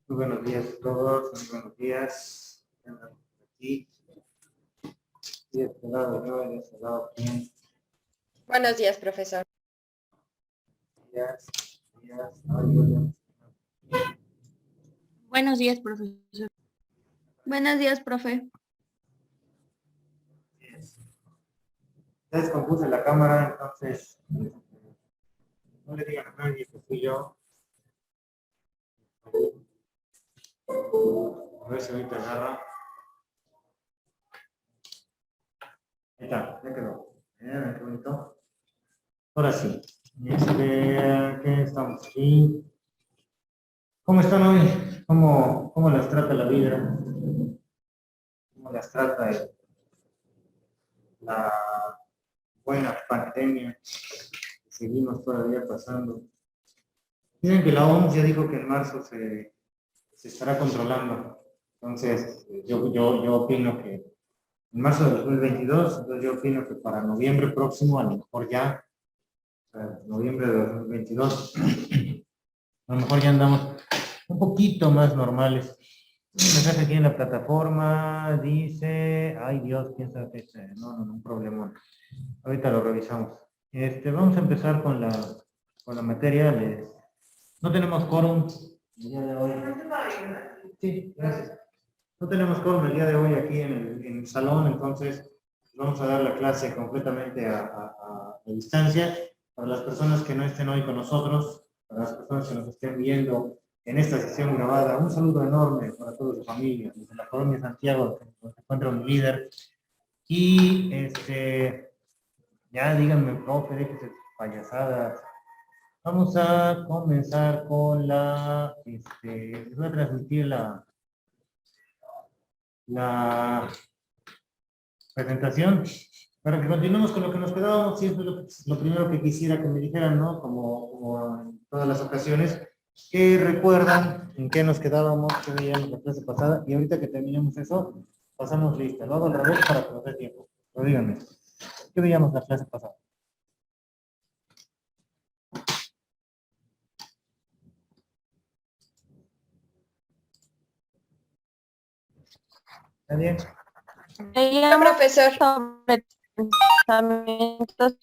Muy buenos días a todos, muy buenos días. Aquí, de este lado yo, de este lado bien. Buenos días, profesor. Días, días. Buenos días, profesor. Buenos días, profe. Ya descompuse la cámara, entonces no le digan a nadie que fui yo. A ver si ahorita agarra. Ahí está, ya quedó. Miren qué bonito. Ahora sí. ¿Qué estamos aquí? ¿Cómo están hoy? ¿Cómo las trata la vida? ¿Cómo las trata la buena pandemia que seguimos todavía pasando? Miren que la OMS ya dijo que en marzo se estará controlando. Entonces, yo opino que en marzo de 2022, entonces yo opino que para noviembre próximo, a lo mejor ya, o sea, noviembre de 2022, a lo mejor ya andamos un poquito más normales. Un mensaje aquí en la plataforma dice, ay Dios, quién sabe qué es, no, un problema. Ahorita lo revisamos. Vamos a empezar con la materia. No tenemos quórum el día de hoy. Sí, gracias. No tenemos quórum el día de hoy aquí en el salón, entonces vamos a dar la clase completamente a distancia. Para las personas que no estén hoy con nosotros, para las personas que nos estén viendo en esta sesión grabada, un saludo enorme para toda su familia, desde la colonia Santiago, donde se encuentra un líder. Y ya díganme, profe, déjese sus payasadas. Vamos a comenzar con les voy a transmitir la presentación para que continuemos con lo que nos quedábamos. Siempre lo primero que quisiera que me dijeran, ¿no? Como en todas las ocasiones, que recuerdan en qué nos quedábamos, qué veíamos la clase pasada, y ahorita que terminemos eso, pasamos lista. Lo hago al revés para que nos dé tiempo. Pero díganme, ¿qué veíamos la clase pasada? ¿Nadie? No, profesor. Sobre pensamientos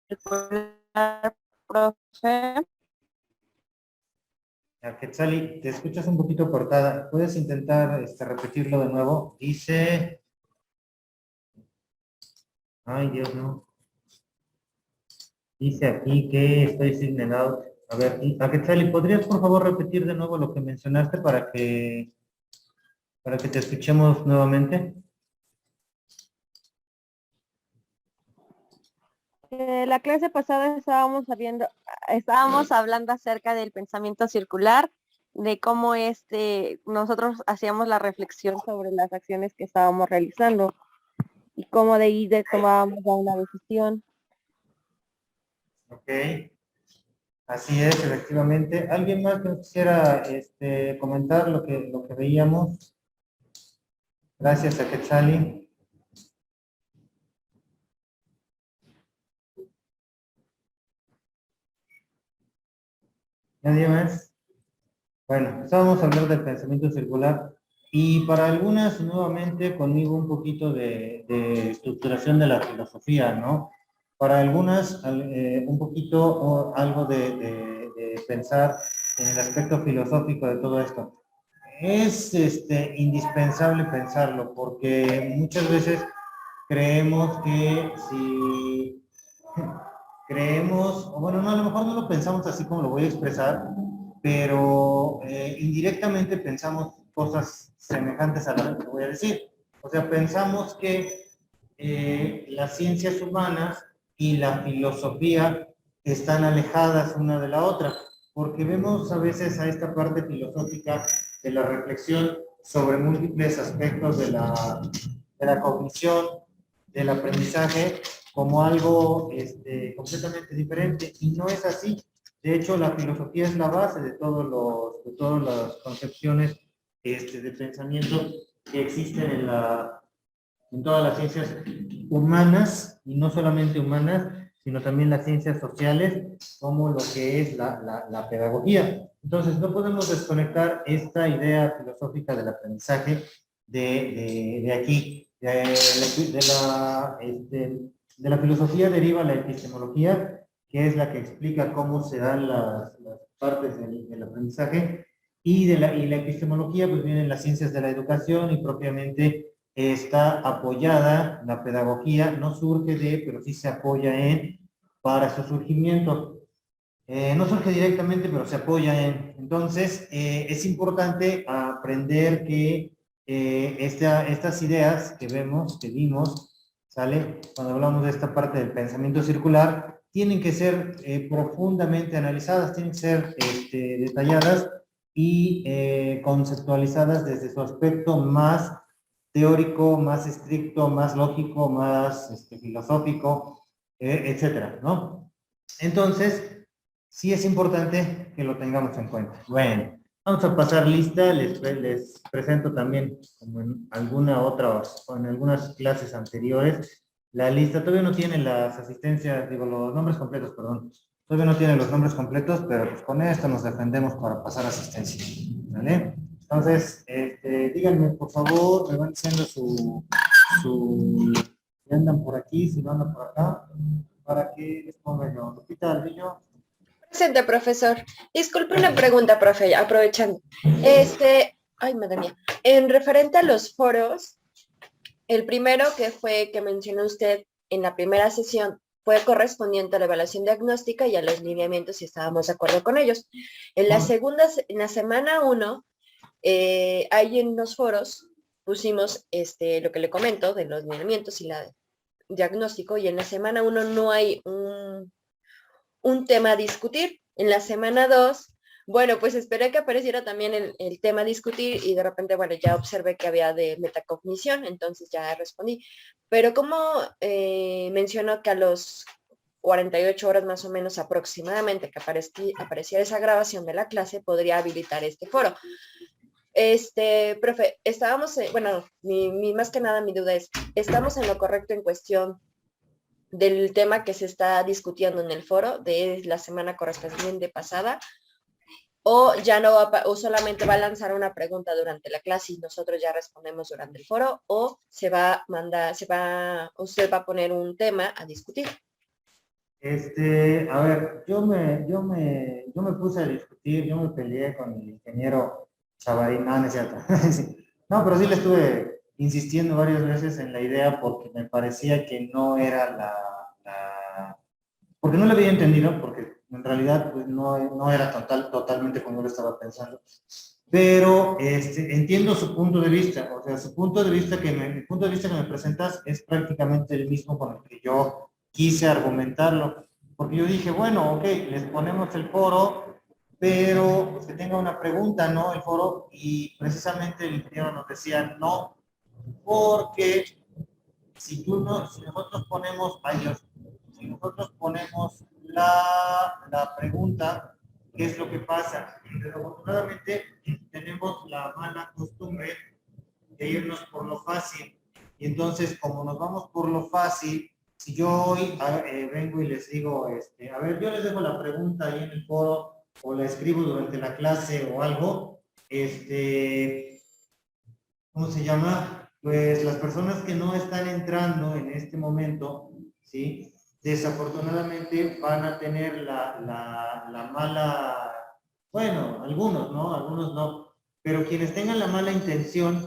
circular, profe. Quetzali, te escuchas un poquito cortada. ¿Puedes intentar repetirlo de nuevo? Dice... Ay, Dios, no. Dice aquí que estoy signed out. A ver, Quetzali, ¿podrías por favor repetir de nuevo lo que mencionaste para que te escuchemos nuevamente? La clase pasada estábamos hablando acerca del pensamiento circular, de cómo nosotros hacíamos la reflexión sobre las acciones que estábamos realizando y cómo de ahí tomábamos ya una decisión. Ok. Así es, efectivamente. ¿Alguien más que quisiera comentar lo que veíamos? Gracias a Quetzali. ¿Nadie más? Bueno, estábamos hablando del pensamiento circular y para algunas, nuevamente, conmigo un poquito de estructuración de la filosofía, ¿no? Para algunas, un poquito o algo de pensar en el aspecto filosófico de todo esto. Es indispensable pensarlo porque muchas veces creemos que si creemos, o bueno, no, a lo mejor no lo pensamos así como lo voy a expresar, pero indirectamente pensamos cosas semejantes a las que voy a decir. O sea, pensamos que las ciencias humanas y la filosofía están alejadas una de la otra, porque vemos a veces a esta parte filosófica de la reflexión sobre múltiples aspectos de la cognición, del aprendizaje, como algo completamente diferente, y no es así. De hecho, la filosofía es la base de todas las concepciones de pensamiento que existen en todas las ciencias humanas, y no solamente humanas, sino también las ciencias sociales, como lo que es la pedagogía. Entonces, no podemos desconectar esta idea filosófica del aprendizaje de aquí. De la filosofía deriva la epistemología, que es la que explica cómo se dan las partes del aprendizaje, y la epistemología pues vienen las ciencias de la educación, y propiamente está apoyada, la pedagogía no surge de, pero sí se apoya en, para su surgimiento. No surge directamente, pero se apoya en. Entonces, es importante aprender que estas ideas que vimos, ¿sale? Cuando hablamos de esta parte del pensamiento circular, tienen que ser profundamente analizadas, tienen que ser detalladas y conceptualizadas desde su aspecto más teórico, más estricto, más lógico, más filosófico, etcétera, ¿no? Entonces, sí es importante que lo tengamos en cuenta. Bueno, vamos a pasar lista. Les presento también, como en alguna otra, o en algunas clases anteriores, la lista. Todavía no tiene las asistencias, digo, los nombres completos, perdón. Todavía no tiene los nombres completos, pero pues con esto nos defendemos para pasar asistencia. ¿Vale? Entonces, díganme, por favor, me van diciendo si andan por aquí, si no andan por acá, para que les ponga yo. Lupita, Alvillo. Presente, profesor. Disculpe una pregunta, profe, aprovechando. Ay, madre mía. En referente a los foros, el primero que mencionó usted en la primera sesión fue correspondiente a la evaluación diagnóstica y a los lineamientos, si estábamos de acuerdo con ellos. En la segunda, en la semana 1, ahí en los foros pusimos lo que le comento de los lineamientos y la diagnóstico, y en la semana 1 no hay un tema a discutir. En la semana 2, bueno, pues esperé que apareciera también el tema a discutir, y de repente, bueno, ya observé que había de metacognición, entonces ya respondí. Pero como mencionó que a los 48 horas más o menos aproximadamente que apareciera esa grabación de la clase, podría habilitar este foro. Profe, estábamos, bueno, más que nada mi duda es, ¿estamos en lo correcto en cuestión del tema que se está discutiendo en el foro de la semana correspondiente pasada? ¿O ya no o solamente va a lanzar una pregunta durante la clase y nosotros ya respondemos durante el foro? ¿O usted va a poner un tema a discutir? A ver, yo me puse a discutir, yo me peleé con el ingeniero Chavarín, no es cierto. No, pero sí le estuve insistiendo varias veces en la idea, porque me parecía que no era porque no lo había entendido, porque en realidad pues, no era totalmente como yo lo estaba pensando. Pero entiendo su punto de vista, o sea, mi punto de vista que me presentas es prácticamente el mismo con el que yo quise argumentarlo, porque yo dije, bueno, ok, les ponemos el foro, pero pues, que tenga una pregunta, ¿no? El foro, y precisamente el ingeniero nos decía, no, porque si nosotros ponemos, si nosotros ponemos la pregunta, ¿qué es lo que pasa? Desafortunadamente tenemos la mala costumbre de irnos por lo fácil, y entonces como nos vamos por lo fácil, si yo hoy vengo y les digo, a ver, yo les dejo la pregunta ahí en el foro, o la escribo durante la clase o algo, ¿cómo se llama? Pues las personas que no están entrando en este momento, ¿sí? Desafortunadamente van a tener la mala, bueno, algunos, ¿no? Algunos no, pero quienes tengan la mala intención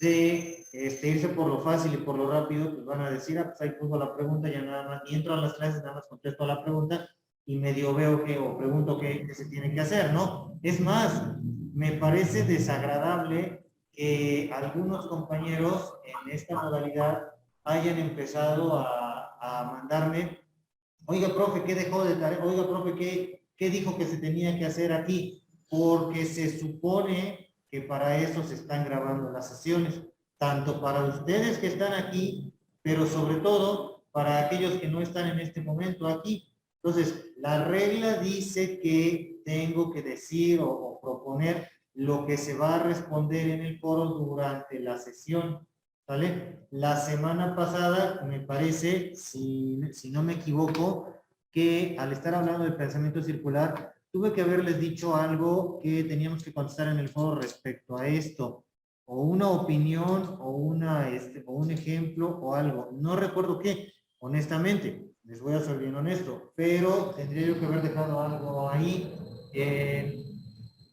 de irse por lo fácil y por lo rápido, pues van a decir, pues ahí pongo la pregunta, ya nada más, y entro a las clases, nada más contesto la pregunta, y medio veo o pregunto qué se tiene que hacer, ¿no? Es más, me parece desagradable que algunos compañeros en esta modalidad hayan empezado a mandarme, oiga, profe, ¿qué dejó de tarea? Oiga, profe, ¿qué dijo que se tenía que hacer aquí? Porque se supone que para eso se están grabando las sesiones, tanto para ustedes que están aquí, pero sobre todo para aquellos que no están en este momento aquí. Entonces, la regla dice que tengo que decir o proponer lo que se va a responder en el foro durante la sesión. ¿vale? La semana pasada, me parece, si no me equivoco, que al estar hablando del pensamiento circular, tuve que haberles dicho algo que teníamos que contestar en el foro respecto a esto, o una opinión, o un ejemplo, o algo. No recuerdo qué, honestamente, les voy a ser bien honesto, pero tendría yo que haber dejado algo ahí.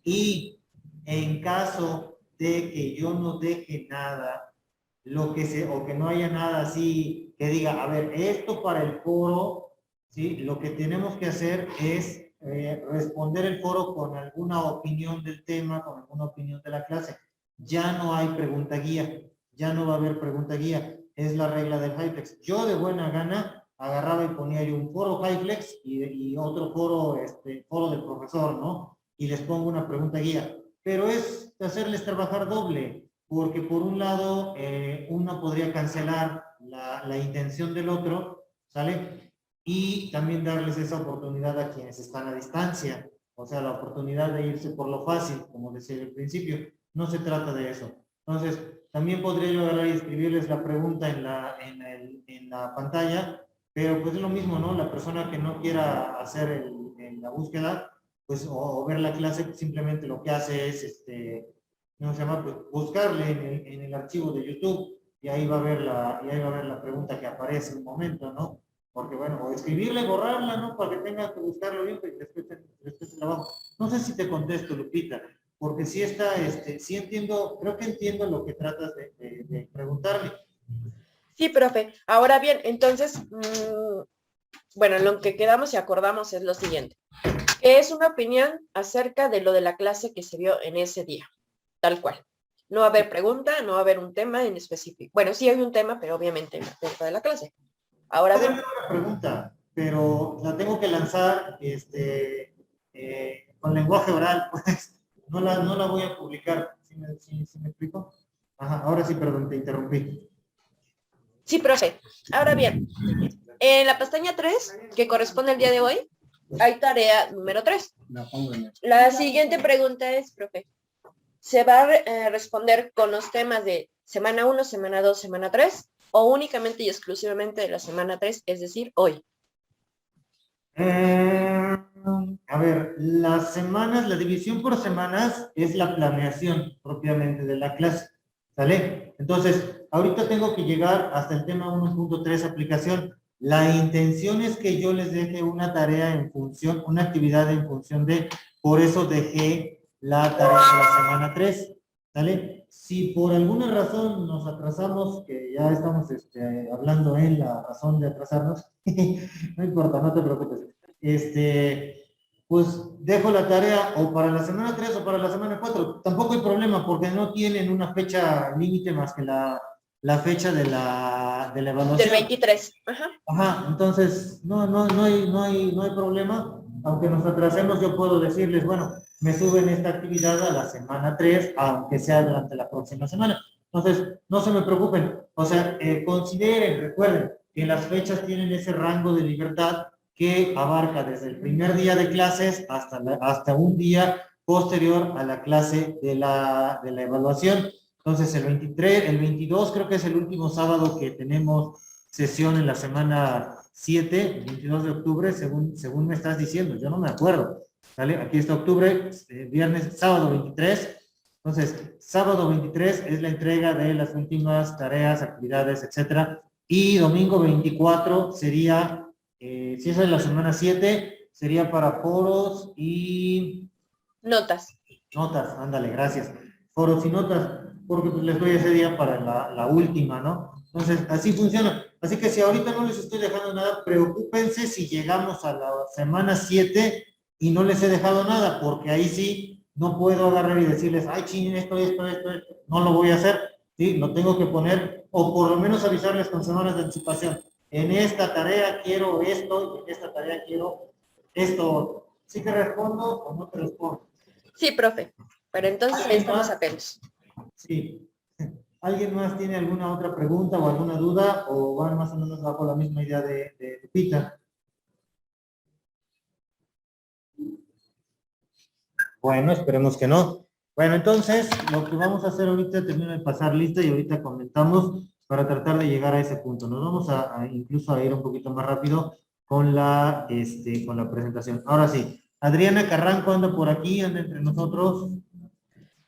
Y en caso de que yo no deje nada, o que no haya nada así que diga, a ver, esto para el foro, ¿sí? Lo que tenemos que hacer es responder el foro con alguna opinión del tema, con alguna opinión de la clase. Ya no hay pregunta guía, ya no va a haber pregunta guía. Es la regla del HyFlex. Yo de buena gana agarraba y ponía yo un foro HyFlex y otro foro, foro del profesor, ¿no? Y les pongo una pregunta guía. Pero es hacerles trabajar doble, porque por un lado uno podría cancelar la intención del otro, ¿sale? Y también darles esa oportunidad a quienes están a distancia, o sea, la oportunidad de irse por lo fácil, como decía al principio. No se trata de eso. Entonces, también podría yo agarrar y escribirles la pregunta en la pantalla, pero pues es lo mismo, ¿no? La persona que no quiera hacer la búsqueda, pues, o ver la clase, pues, simplemente lo que hace es, ¿cómo se llama? Pues buscarle en el archivo de YouTube y ahí va a ver la pregunta que aparece un momento, ¿no? Porque bueno, o escribirle, borrarla, ¿no? Para que tenga que buscarlo bien, pues después el trabajo. No sé si te contesto, Lupita, porque sí está, sí entiendo, creo que entiendo lo que tratas de preguntarme. Sí, profe. Ahora bien, entonces, bueno, lo que quedamos y acordamos es lo siguiente. Es una opinión acerca de lo de la clase que se vio en ese día, tal cual. No va a haber pregunta, no va a haber un tema en específico. Bueno, sí hay un tema, pero obviamente dentro de la clase. Ahora Puede bien, haber una pregunta, pero la tengo que lanzar con lenguaje oral, pues no la voy a publicar. ¿Sí me explico? Ajá, ahora sí, perdón, te interrumpí. sí, profe. Ahora bien, en la pestaña 3, que corresponde al día de hoy, hay tarea número 3. La siguiente pregunta es, profe, ¿se va a responder con los temas de semana 1, semana 2, semana 3 o únicamente y exclusivamente de la semana 3, es decir, hoy? A ver, las semanas, la división por semanas es la planeación propiamente de la clase, ¿sale? Entonces, ahorita tengo que llegar hasta el tema 1.3 aplicación. La intención es que yo les deje una tarea en función, una actividad en función de, por eso dejé la tarea de la semana 3, ¿sale? Si por alguna razón nos atrasamos, que ya estamos hablando en la razón de atrasarnos, no importa, no te preocupes. Pues dejo la tarea o para la semana 3 o para la semana 4. Tampoco hay problema porque no tienen una fecha límite más que la fecha de la evaluación. Del 23. Ajá. Ajá, entonces no hay problema. Aunque nos atrasemos, yo puedo decirles, bueno, me suben esta actividad a la semana 3, aunque sea durante la próxima semana. Entonces, no se me preocupen. O sea, consideren, recuerden que las fechas tienen ese rango de libertad que abarca desde el primer día de clases hasta un día posterior a la clase de la evaluación. Entonces, el 23, el 22 creo que es el último sábado que tenemos sesión en la semana 7, el 22 de octubre, según me estás diciendo. Yo no me acuerdo. ¿Vale? Aquí está octubre, sábado 23. Entonces, sábado 23 es la entrega de las últimas tareas, actividades, etcétera. Y domingo 24 sería, si esa es la semana 7, sería para foros y Notas. notas. Ándale, gracias. Foros y notas, porque pues les doy ese día para la última, ¿no? Entonces, así funciona. Así que si ahorita no les estoy dejando nada, preocúpense si llegamos a la semana 7 y no les he dejado nada, porque ahí sí no puedo agarrar y decirles, ay, ching, esto, no lo voy a hacer, ¿sí? Lo tengo que poner, o por lo menos avisarles con semanas de anticipación. En esta tarea quiero esto, y en esta tarea quiero esto. ¿Sí te respondo o no te respondo? Sí, profe. Pero entonces ahí estamos atentos. Sí. ¿Alguien más tiene alguna otra pregunta o alguna duda o van más o menos bajo la misma idea de Lupita? Bueno, esperemos que no. Bueno, entonces, lo que vamos a hacer ahorita, termino de pasar lista y ahorita comentamos para tratar de llegar a ese punto. Nos vamos incluso a ir un poquito más rápido con la presentación. Ahora sí, Adriana Carranco anda por aquí, anda entre nosotros.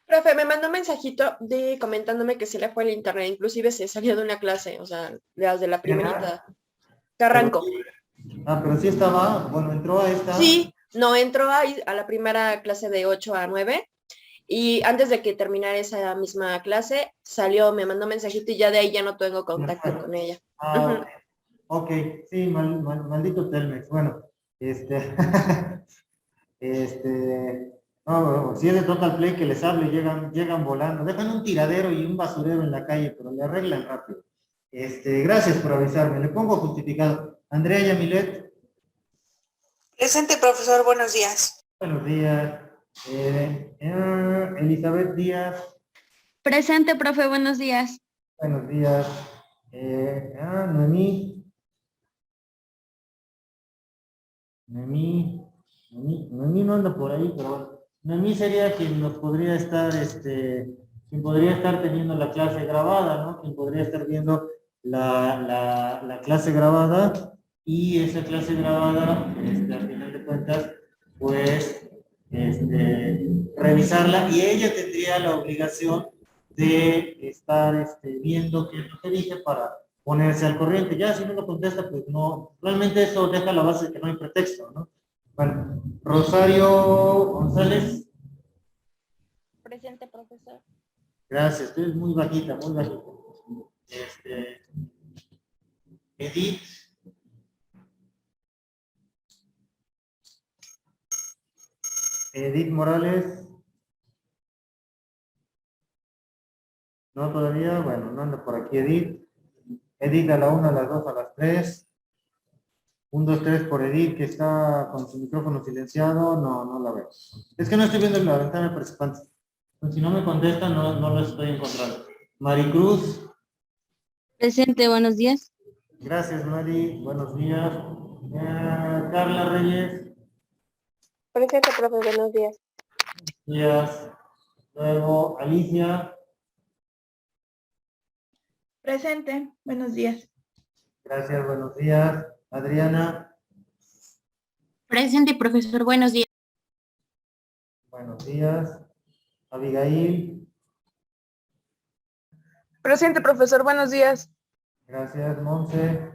Profe, me mandó un mensajito comentándome que se le fue el internet, inclusive se salió de una clase, o sea, de la primerita. Carranco. Pero sí estaba, bueno, entró a esta. Sí, no, entró a la primera clase de 8 a 9 y antes de que terminara esa misma clase, salió, me mandó un mensajito y ya de ahí ya no tengo contacto con ella. Ah, ok, sí, maldito Telmex. Bueno, no, si es de Total Play que les hable, llegan volando. Dejan un tiradero y un basurero en la calle, pero le arreglan rápido. Gracias por avisarme. Le pongo justificado. Andrea Yamilet. Presente, profesor, buenos días. Buenos días. Elizabeth Díaz. Presente, profe, buenos días. Buenos días. Noemí. Noemí no anda por ahí, pero bueno. Noemí sería quien nos podría estar, quien podría estar teniendo la clase grabada, ¿no? Quien podría estar viendo la clase grabada y esa clase grabada, al final de cuentas, pues, revisarla y ella tendría la obligación de estar viendo qué es lo que dije para ponerse al corriente. Ya si no lo contesta, pues no, realmente eso deja la base de que no hay pretexto, ¿no? Bueno, Rosario González. Presente, profesor. Gracias, tú eres muy bajita, muy bajita. Edith. Edith Morales. No todavía, bueno, no anda por aquí Edith. Edith a la 1, a las 2, a las 3. 1, 2, 3 por Edith, que está con su micrófono silenciado. No la veo. Es que no estoy viendo la ventana de participantes. Si no me contestan, no lo estoy encontrando. Maricruz. Presente, buenos días. Gracias, Mari. Buenos días. Carla Reyes. Presente, profe, buenos días. Buenos días. Luego, Alicia. Presente, buenos días. Gracias, buenos días. Adriana. Presente, profesor, buenos días. Buenos días. Abigail. Presente, profesor, buenos días. Gracias, Monse.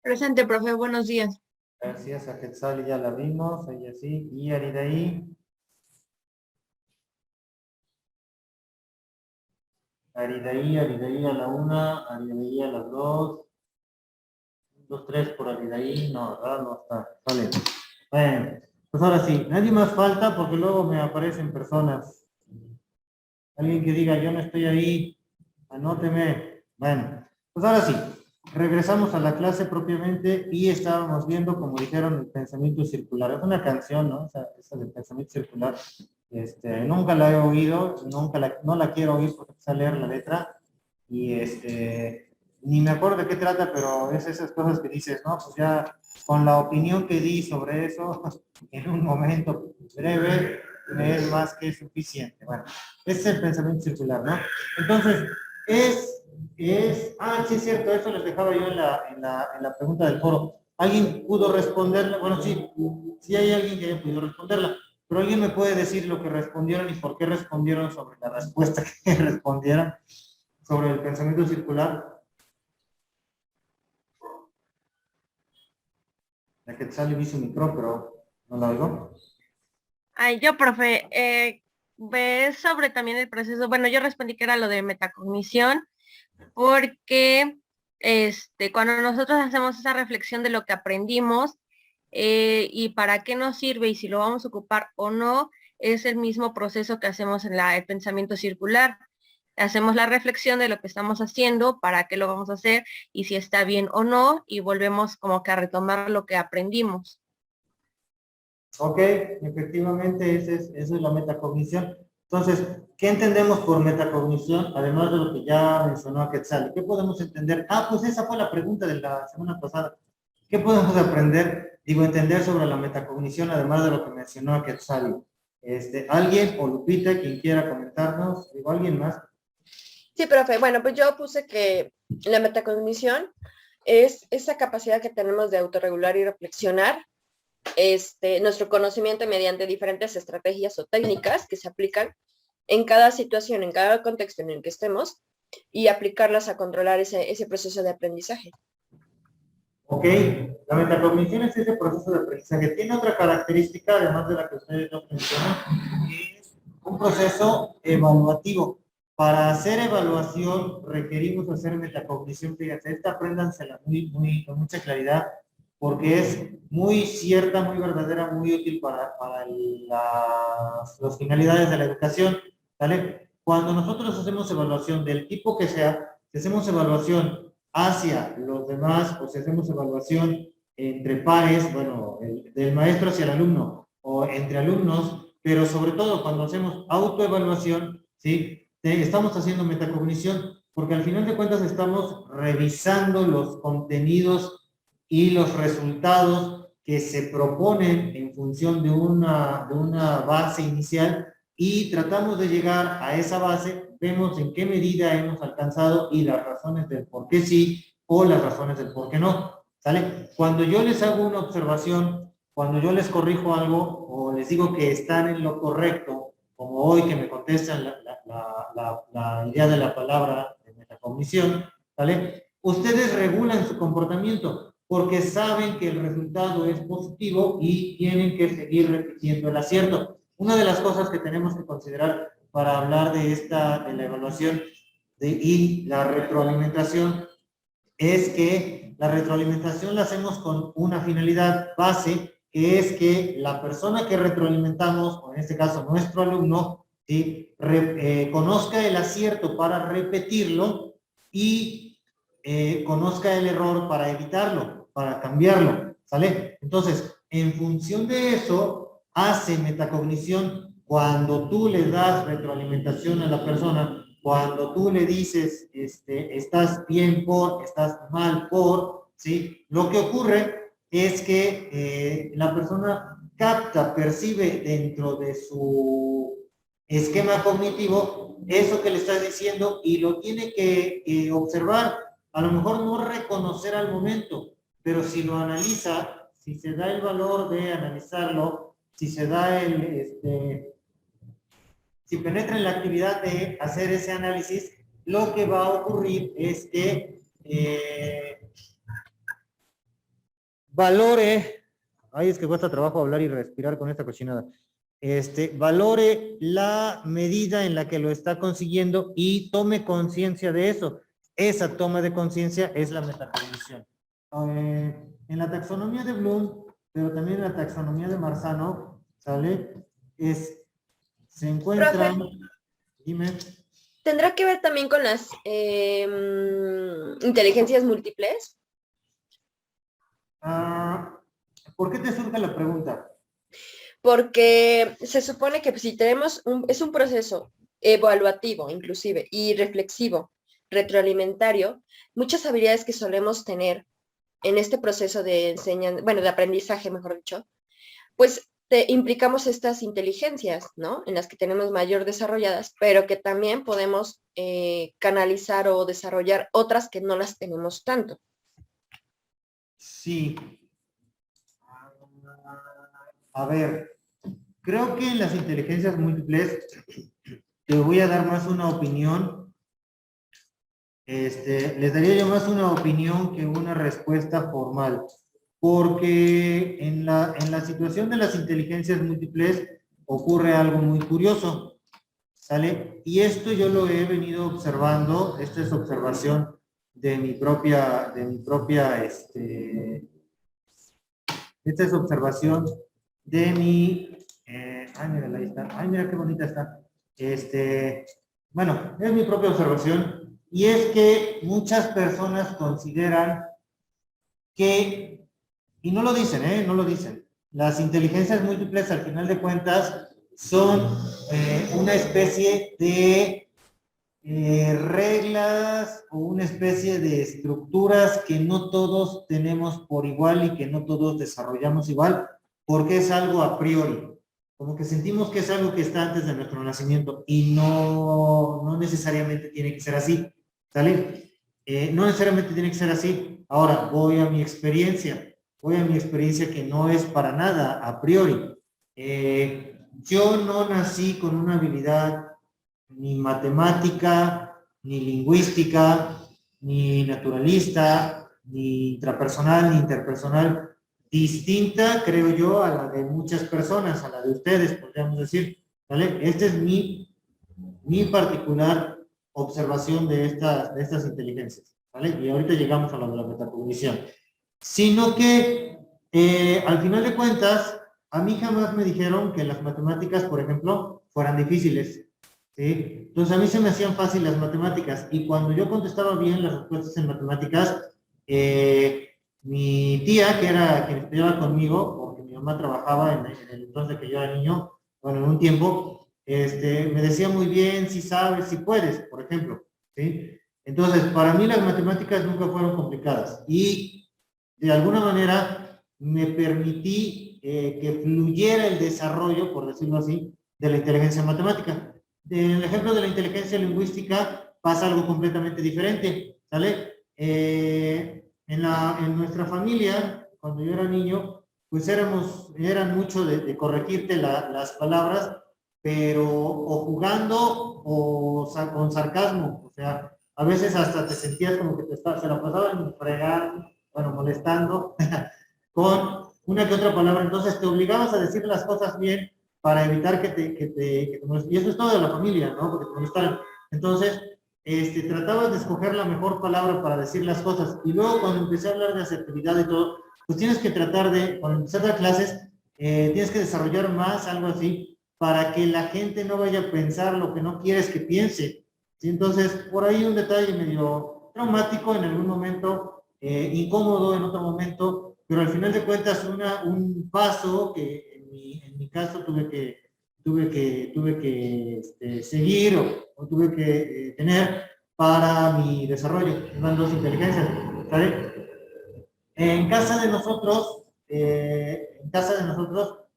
Presente, profe, buenos días. Gracias a Quetzal, ya la vimos, ella sí. Y Aridaí. Aridaí a la 1, Aridaí a las 2. 2, 3 por Aridaí, no, ¿verdad? No está. Vale. Bueno, pues ahora sí, nadie más falta porque luego me aparecen personas. Alguien que diga, yo no estoy ahí, anóteme. Bueno, pues ahora sí, regresamos a la clase propiamente y estábamos viendo, como dijeron, el pensamiento circular. Es una canción, ¿no? Esa del pensamiento circular. Nunca la he oído, no la quiero oír porque empecé a leer la letra y ni me acuerdo de qué trata, pero es esas cosas que dices, ¿no? Pues ya con la opinión que di sobre eso en un momento breve me es más que suficiente. Bueno, ese es el pensamiento circular, ¿no? Entonces, sí es cierto, eso les dejaba yo en la pregunta del foro. ¿Alguien pudo responderla? Bueno, sí hay alguien que haya podido responderla, pero alguien me puede decir lo que respondieron y por qué respondieron sobre la respuesta que respondieron sobre el pensamiento circular. La que sale vi su micro, pero no la oigo. Ay, yo, profe, ves sobre también el proceso, bueno, yo respondí que era lo de metacognición, porque cuando nosotros hacemos esa reflexión de lo que aprendimos y para qué nos sirve y si lo vamos a ocupar o no, es el mismo proceso que hacemos en el pensamiento circular. Hacemos la reflexión de lo que estamos haciendo, para qué lo vamos a hacer y si está bien o no, y volvemos como que a retomar lo que aprendimos. Ok, efectivamente, esa es la metacognición. Entonces, ¿qué entendemos por metacognición? Además de lo que ya mencionó Quetzal. ¿Qué podemos entender? Pues esa fue la pregunta de la semana pasada. ¿Qué podemos entender sobre la metacognición, además de lo que mencionó Quetzal? ¿Alguien o Lupita, quien quiera comentarnos? Digo, ¿alguien más? Sí, profe. Bueno, pues yo puse que la metacognición es esa capacidad que tenemos de autorregular y reflexionar nuestro conocimiento mediante diferentes estrategias o técnicas que se aplican en cada situación, en cada contexto en el que estemos, y aplicarlas a controlar ese proceso de aprendizaje. Ok, la metacognición es ese proceso de aprendizaje. Tiene otra característica, además de la que ustedes no mencionan, que es un proceso evaluativo. Para hacer evaluación requerimos hacer metacognición. Fíjense, esta apréndansela con mucha claridad, porque es muy cierta, muy verdadera, muy útil para las finalidades de la educación, ¿vale? Cuando nosotros hacemos evaluación del tipo que sea, si hacemos evaluación hacia los demás, o si hacemos evaluación entre pares, bueno, del maestro hacia el alumno, o entre alumnos, pero sobre todo cuando hacemos autoevaluación, ¿sí? Estamos haciendo metacognición, porque al final de cuentas estamos revisando los contenidos y los resultados que se proponen en función de una base inicial, y tratamos de llegar a esa base, vemos en qué medida hemos alcanzado y las razones del por qué sí o las razones del por qué no, ¿sale? Cuando yo les hago una observación, cuando yo les corrijo algo o les digo que están en lo correcto, como hoy que me contestan la idea de la palabra de metacognición, ¿vale? Ustedes regulan su comportamiento porque saben que el resultado es positivo y tienen que seguir repitiendo el acierto. Una de las cosas que tenemos que considerar para hablar de la evaluación y la retroalimentación es que la retroalimentación la hacemos con una finalidad base, que es que la persona que retroalimentamos, o en este caso nuestro alumno, ¿sí? Conozca el acierto para repetirlo y conozca el error para evitarlo, para cambiarlo, ¿sale? Entonces, en función de eso, hace metacognición cuando tú le das retroalimentación a la persona, cuando tú le dices, estás bien por, estás mal por, ¿sí? Lo que ocurre es que la persona capta, percibe dentro de su esquema cognitivo eso que le estás diciendo y lo tiene que observar. A lo mejor no reconocer al momento, pero si lo analiza, si se da el valor de analizarlo, si se da si penetra en la actividad de hacer ese análisis, lo que va a ocurrir es que valore, ay, es que cuesta trabajo hablar y respirar con esta cochinada, valore la medida en la que lo está consiguiendo y tome conciencia de eso. Esa toma de conciencia es la metacognición. En la taxonomía de Bloom, pero también en la taxonomía de Marzano, ¿sale? Se encuentran, Profe, dime. ¿tendrá que ver también con las inteligencias múltiples? ¿Por qué te surge la pregunta? Porque se supone que si tenemos es un proceso evaluativo inclusive y reflexivo, retroalimentario, muchas habilidades que solemos tener en este proceso de enseñanza, bueno, de aprendizaje, mejor dicho, pues implicamos estas inteligencias, ¿no? En las que tenemos mayor desarrolladas, pero que también podemos canalizar o desarrollar otras que no las tenemos tanto. Sí. A ver, creo que en las inteligencias múltiples te voy a dar más una opinión. Les daría yo más una opinión que una respuesta formal. Porque en la situación de las inteligencias múltiples ocurre algo muy curioso, ¿sale? Y esto yo lo he venido observando, esta es observación de mi propia, esta es observación de mi, ay, mira, ahí está, ay, mira qué bonita está. Bueno, es mi propia observación, y es que muchas personas consideran que, y no lo dicen, no lo dicen, las inteligencias múltiples al final de cuentas son una especie de reglas o una especie de estructuras que no todos tenemos por igual y que no todos desarrollamos igual, porque es algo a priori. como que sentimos que es algo que está antes de nuestro nacimiento y no necesariamente tiene que ser así, ¿sale? No necesariamente tiene que ser así. Ahora, voy a mi experiencia que no es para nada a priori. Yo no nací con una habilidad ni matemática, ni lingüística, ni naturalista, ni intrapersonal, ni interpersonal, distinta, creo yo, a la de muchas personas, a la de ustedes, podríamos decir, ¿vale? Esta es mi particular observación de estas inteligencias, ¿vale? Y ahorita llegamos a lo de la metacognición. Sino que, al final de cuentas, a mí jamás me dijeron que las matemáticas, por ejemplo, fueran difíciles, ¿sí? Entonces a mí se me hacían fáciles las matemáticas, y cuando yo contestaba bien las respuestas en matemáticas, mi tía, que era quien estudiaba conmigo, porque mi mamá trabajaba en el entonces que yo era niño, bueno, en un tiempo, me decía muy bien, si sabes, si puedes, por ejemplo, ¿sí? Entonces, para mí las matemáticas nunca fueron complicadas, y de alguna manera me permití que fluyera el desarrollo, por decirlo así, de la inteligencia matemática. En el ejemplo de la inteligencia lingüística pasa algo completamente diferente, ¿sale? En nuestra familia, cuando yo era niño, pues eran mucho de corregirte las palabras, pero o jugando o con sarcasmo, o sea, a veces hasta te sentías como que se la pasaban fregando, bueno, molestando, con una que otra palabra. Entonces te obligabas a decir las cosas bien para evitar que te molestaran. Y eso es todo de la familia, ¿no? Porque te molestaran. Entonces, tratabas de escoger la mejor palabra para decir las cosas. Y luego, cuando empecé a hablar de asertividad y todo, pues tienes que tratar de, cuando empecé a dar clases, tienes que desarrollar más, algo así, para que la gente no vaya a pensar lo que no quieres que piense. ¿Sí? Entonces, por ahí un detalle medio traumático en algún momento, incómodo en otro momento, pero al final de cuentas un paso que en mi caso tuve que seguir o tuve que tener para mi desarrollo. Eran dos inteligencias, ¿vale? En casa de nosotros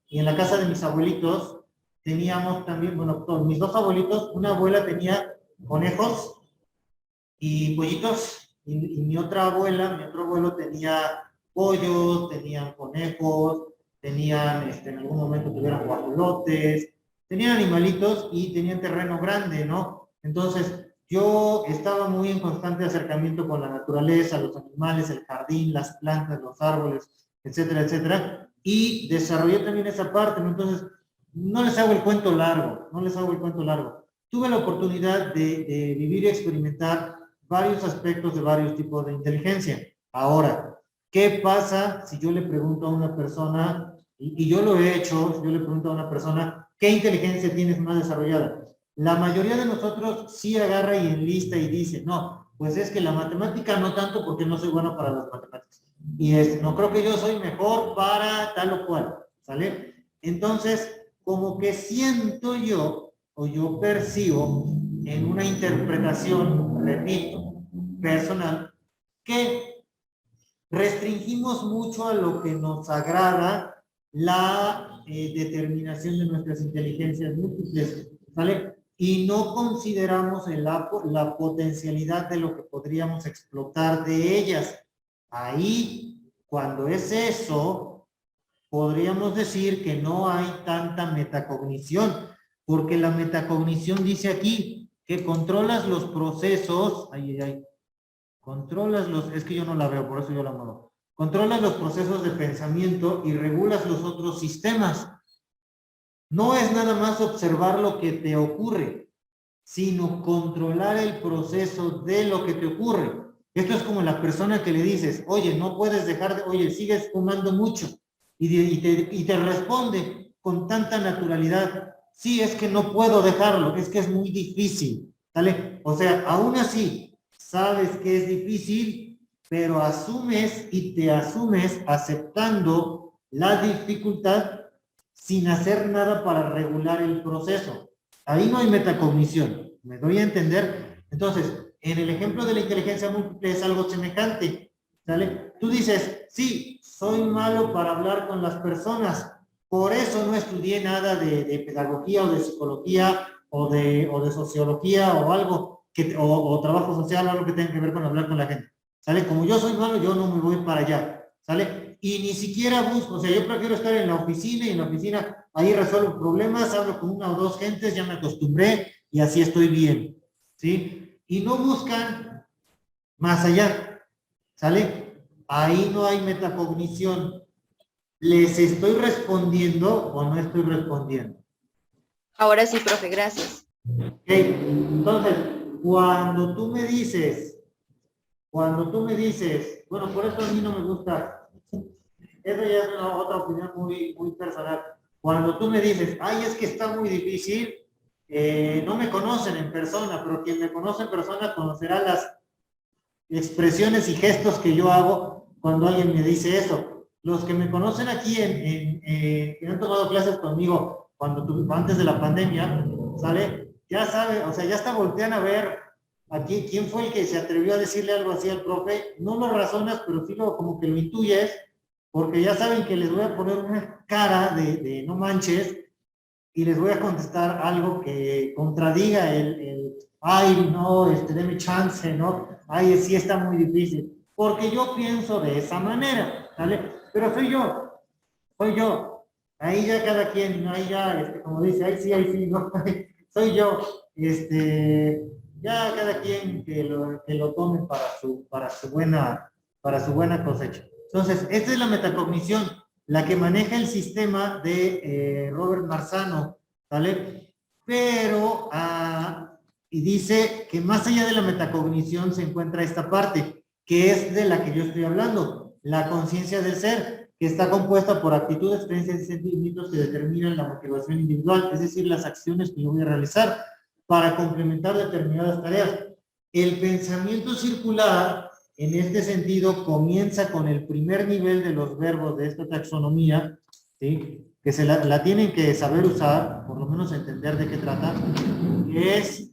y en la casa de mis abuelitos teníamos también, bueno, con mis dos abuelitos, una abuela tenía conejos y pollitos, y mi otro abuelo tenía pollos, tenían conejos, tenían, en algún momento tuvieron guajolotes, tenían animalitos y tenían terreno grande, ¿no? Entonces, yo estaba muy en constante acercamiento con la naturaleza, los animales, el jardín, las plantas, los árboles, etcétera, etcétera, y desarrollé también esa parte, ¿no? Entonces, no les hago el cuento largo. Tuve la oportunidad de vivir y experimentar varios aspectos de varios tipos de inteligencia. Ahora, ¿qué pasa si yo le pregunto a una persona, y yo lo he hecho, si yo le pregunto a una persona, ¿qué inteligencia tienes más desarrollada? La mayoría de nosotros sí agarra y enlista y dice, no, pues es que la matemática no tanto porque no soy bueno para las matemáticas. Y no creo que yo soy mejor para tal o cual, ¿sale? Entonces, como que siento yo, o yo percibo en una interpretación, repito, personal, que restringimos mucho a lo que nos agrada la determinación de nuestras inteligencias múltiples, ¿vale? Y no consideramos la potencialidad de lo que podríamos explotar de ellas. Ahí, cuando es eso, podríamos decir que no hay tanta metacognición, porque la metacognición dice aquí que controlas los procesos, es que yo no la veo, por eso yo la muevo. Controlas los procesos de pensamiento y regulas los otros sistemas. No es nada más observar lo que te ocurre, sino controlar el proceso de lo que te ocurre. Esto es como la persona que le dices, oye, no puedes dejar de, oye, sigues fumando mucho. Y te responde con tanta naturalidad, sí, es que no puedo dejarlo, es que es muy difícil, ¿vale? O sea, aún así, sabes que es difícil, pero asumes y te asumes aceptando la dificultad sin hacer nada para regular el proceso. Ahí no hay metacognición, ¿me doy a entender? Entonces, en el ejemplo de la inteligencia múltiple es algo semejante, ¿sale? Tú dices, sí, soy malo para hablar con las personas, Por eso no estudié nada de pedagogía o de psicología o de sociología o algo, o trabajo social, algo que tenga que ver con hablar con la gente. ¿Sale? Como yo soy malo, yo no me voy para allá. ¿Sale? Y ni siquiera busco, o sea, yo prefiero estar en la oficina y en la oficina ahí resuelvo problemas, hablo con una o dos gentes, ya me acostumbré y así estoy bien. ¿Sí? Y no buscan más allá. ¿Sale? Ahí no hay metacognición. ¿Les estoy respondiendo o no estoy respondiendo? Ahora sí, profe, gracias. Ok, entonces, cuando tú me dices, bueno, por eso a mí no me gusta, eso ya es otra opinión muy, muy personal. Cuando tú me dices, ay, es que está muy difícil, no me conocen en persona, pero quien me conoce en persona conocerá las expresiones y gestos que yo hago cuando alguien me dice eso. Los que me conocen aquí, que han tomado clases conmigo antes de la pandemia, ¿sale? Ya saben, o sea, ya hasta voltean a ver aquí quién fue el que se atrevió a decirle algo así al profe. No lo razonas, pero sí como que lo intuyes, porque ya saben que les voy a poner una cara de no manches y les voy a contestar algo que contradiga ay, no, deme chance, ¿no? Ay, sí está muy difícil. Porque yo pienso de esa manera, ¿vale? Pero soy yo. Ahí ya cada quien, ahí ya, como dice, ahí sí, no, soy yo. Ya cada quien que lo tome para su buena cosecha. Entonces, esta es la metacognición, la que maneja el sistema de Robert Marzano, ¿vale? Pero, y dice que más allá de la metacognición se encuentra esta parte, que es de la que yo estoy hablando, la conciencia del ser, que está compuesta por actitudes, experiencias y sentimientos que determinan la motivación individual, es decir, las acciones que yo voy a realizar para complementar determinadas tareas. El pensamiento circular, en este sentido, comienza con el primer nivel de los verbos de esta taxonomía, ¿sí? Que se la tienen que saber usar, por lo menos entender de qué trata, que es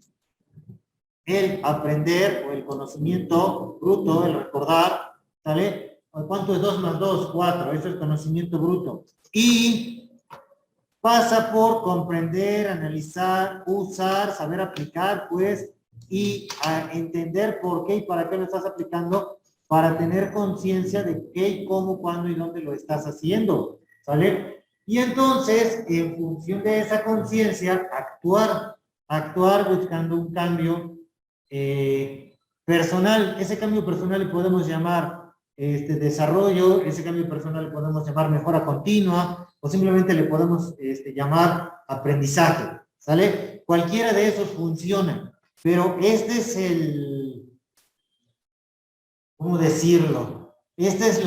el aprender o el conocimiento bruto, el recordar, ¿sale? ¿Cuánto es 2 más 2? 4, eso es conocimiento bruto. Y pasa por comprender, analizar, usar, saber aplicar, pues, y a entender por qué y para qué lo estás aplicando, para tener conciencia de qué y cómo, cuándo y dónde lo estás haciendo, ¿sale? Y entonces, en función de esa conciencia, actuar buscando un cambio personal. Ese cambio personal le podemos llamar desarrollo, ese cambio personal le podemos llamar mejora continua, o simplemente le podemos llamar aprendizaje, ¿sale? Cualquiera de esos funciona, pero este es ¿cómo decirlo? Esta es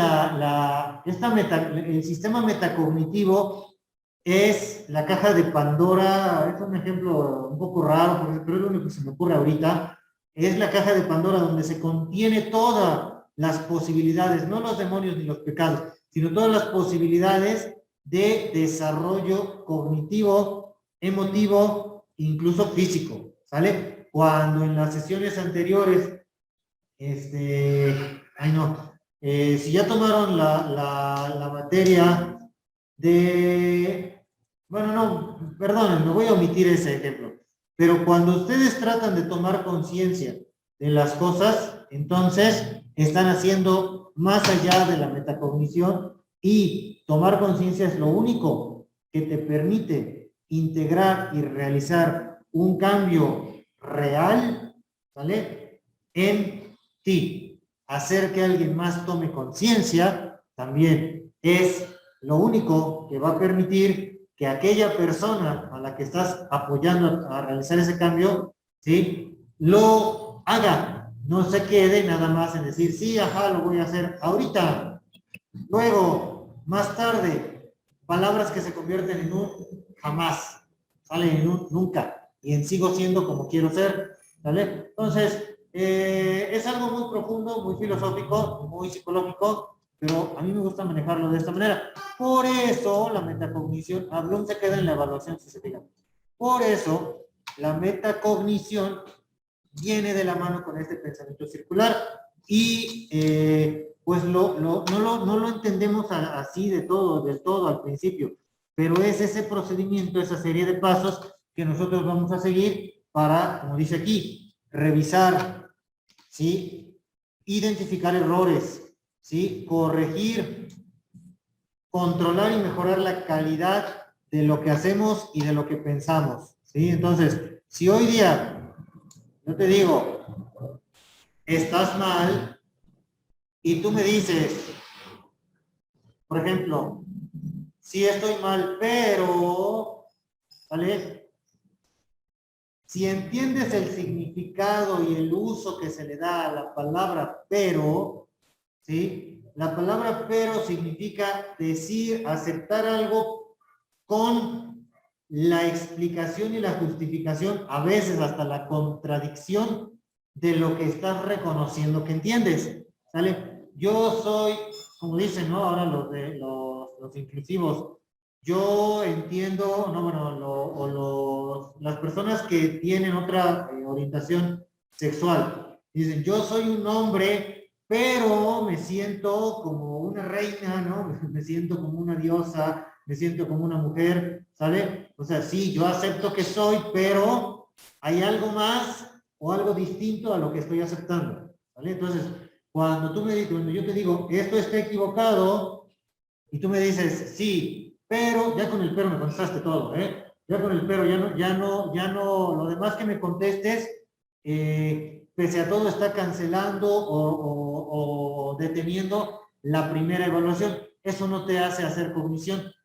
el sistema metacognitivo es la caja de Pandora. Es un ejemplo un poco raro, pero es lo único que se me ocurre ahorita. Es la caja de Pandora donde se contiene todas las posibilidades, no los demonios ni los pecados, sino todas las posibilidades de desarrollo cognitivo, emotivo, incluso físico, ¿sale? Cuando en las sesiones anteriores, si ya tomaron la materia bueno, no, perdonen, me voy a omitir ese ejemplo, pero cuando ustedes tratan de tomar conciencia de las cosas, entonces están haciendo más allá de la metacognición, y tomar conciencia es lo único que te permite integrar y realizar un cambio real, ¿vale? En ti. Hacer que alguien más tome conciencia también es lo único que va a permitir que aquella persona a la que estás apoyando a realizar ese cambio, ¿sí?, lo haga. No se quede nada más en decir, sí, ajá, lo voy a hacer ahorita, luego, más tarde. Palabras que se convierten en un jamás, ¿sale? En un nunca, y en sigo siendo como quiero ser, ¿sale? Entonces, es algo muy profundo, muy filosófico, muy psicológico, pero a mí me gusta manejarlo de esta manera. Por eso la metacognición, Bloom se queda en la evaluación, si se fijan. Por eso la metacognición viene de la mano con este pensamiento circular, y pues no lo entendemos así del todo al principio. pero es ese procedimiento, esa serie de pasos que nosotros vamos a seguir para, como dice aquí, revisar, ¿sí? Identificar errores, ¿sí? Corregir, controlar y mejorar la calidad de lo que hacemos y de lo que pensamos, ¿sí? Entonces, si hoy día yo te digo, estás mal, y tú me dices, por ejemplo, sí estoy mal, pero, ¿vale? Si entiendes el significado y el uso que se le da a la palabra pero, ¿sí? La palabra pero significa decir, aceptar algo con la explicación y la justificación, a veces hasta la contradicción de lo que estás reconociendo que entiendes, ¿sale? Yo soy, como dicen, ¿no? Ahora los inclusivos, yo entiendo, no, bueno, las personas que tienen otra orientación sexual, dicen, yo soy un hombre, pero me siento como una reina, ¿no? Me siento como una diosa, me siento como una mujer, ¿sale? O sea, sí, yo acepto que soy, pero hay algo más o algo distinto a lo que estoy aceptando, ¿vale? Entonces, cuando yo te digo, esto está equivocado, y tú me dices, sí, pero, ya con el pero me contestaste todo, ¿eh? Ya con el pero, ya no, lo demás que me contestes, pese a todo está cancelando o deteniendo la primera evaluación. Eso no te hace hacer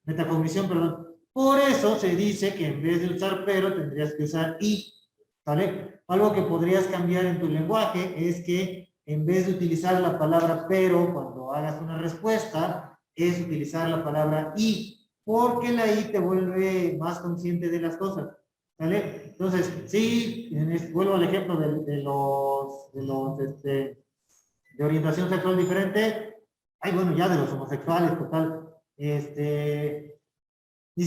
metacognición, perdón. Por eso se dice que en vez de usar pero, tendrías que usar y, ¿vale? Algo que podrías cambiar en tu lenguaje es que en vez de utilizar la palabra pero cuando hagas una respuesta, es utilizar la palabra y, porque la y te vuelve más consciente de las cosas, ¿vale? Entonces, sí, vuelvo al ejemplo de orientación sexual diferente, ay, bueno, ya de los homosexuales, total, dice,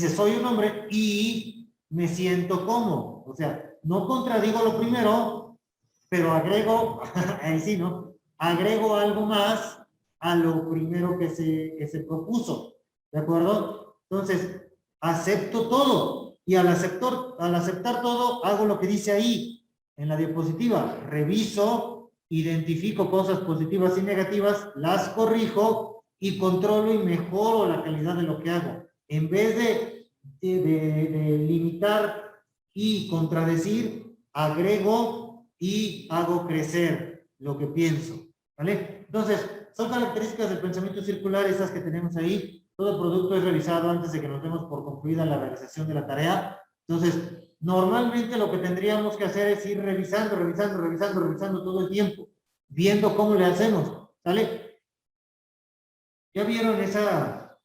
soy un hombre y me siento como, o sea, no contradigo lo primero, pero agrego, ahí sí, ¿no? Agrego algo más a lo primero que se propuso, ¿de acuerdo? Entonces, acepto todo y al aceptar todo, hago lo que dice ahí en la diapositiva, reviso, identifico cosas positivas y negativas, las corrijo y controlo y mejoro la calidad de lo que hago. En vez de limitar y contradecir, agrego y hago crecer lo que pienso, ¿vale? Entonces, son características del pensamiento circular esas que tenemos ahí. Todo producto es revisado antes de que nos demos por concluida la realización de la tarea. Entonces, normalmente lo que tendríamos que hacer es ir revisando todo el tiempo, viendo cómo le hacemos, ¿vale? ¿Ya vieron esa?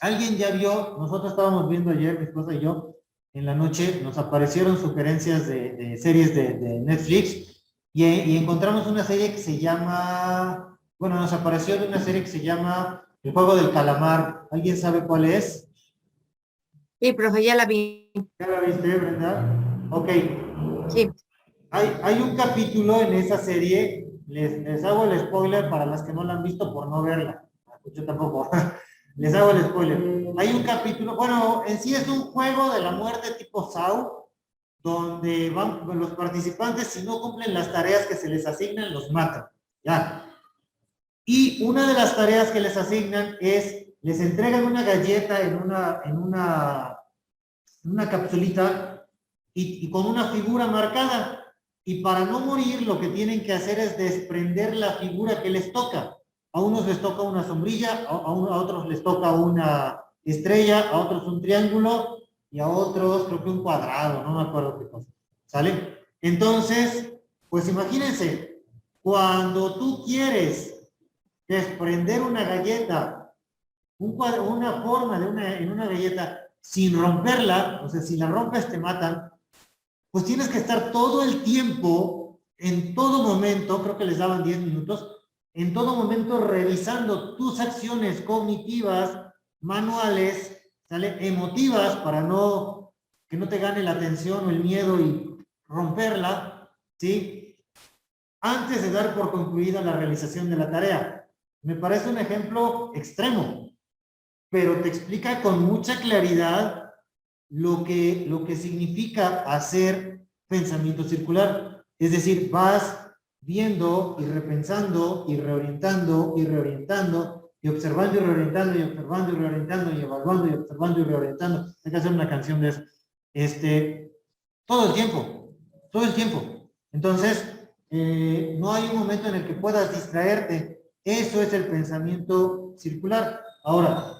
¿Alguien ya vio? Nosotros estábamos viendo ayer, mi esposa y yo, en la noche, nos aparecieron sugerencias de series de Netflix y encontramos una serie que se llama, bueno, nos apareció de una serie que se llama El Juego del Calamar. ¿Alguien sabe cuál es? Sí, profe, ya la vi. ¿Ya la viste, Brenda? Ok. Sí. Hay un capítulo en esa serie, les hago el spoiler para las que no la han visto por no verla. Yo tampoco. Les hago el spoiler. Hay un capítulo, bueno, en sí es un juego de la muerte tipo Saw, donde los participantes, si no cumplen las tareas que se les asignan, los matan. Ya. Y una de las tareas que les asignan es, les entregan una galleta en una capsulita y con una figura marcada. Y para no morir, lo que tienen que hacer es desprender la figura que les toca. A unos les toca una sombrilla, a otros les toca una estrella, a otros un triángulo y a otros creo que un cuadrado, no me acuerdo qué cosa. ¿Sale? Entonces, pues imagínense, cuando tú quieres desprender una galleta, una forma en una galleta sin romperla, o sea, si la rompes te matan, pues tienes que estar todo el tiempo, en todo momento, creo que les daban 10 minutos, en todo momento revisando tus acciones cognitivas, manuales, ¿sale? Emotivas, para que no te gane la tensión o el miedo y romperla, ¿sí? Antes de dar por concluida la realización de la tarea. Me parece un ejemplo extremo, pero te explica con mucha claridad lo que significa hacer pensamiento circular. Es decir, vas viendo y repensando y reorientando y reorientando y observando y reorientando y observando y reorientando y evaluando y observando y reorientando. Hay que hacer una canción de eso. Todo el tiempo, todo el tiempo. Entonces, no hay un momento en el que puedas distraerte. Eso es el pensamiento circular. Ahora,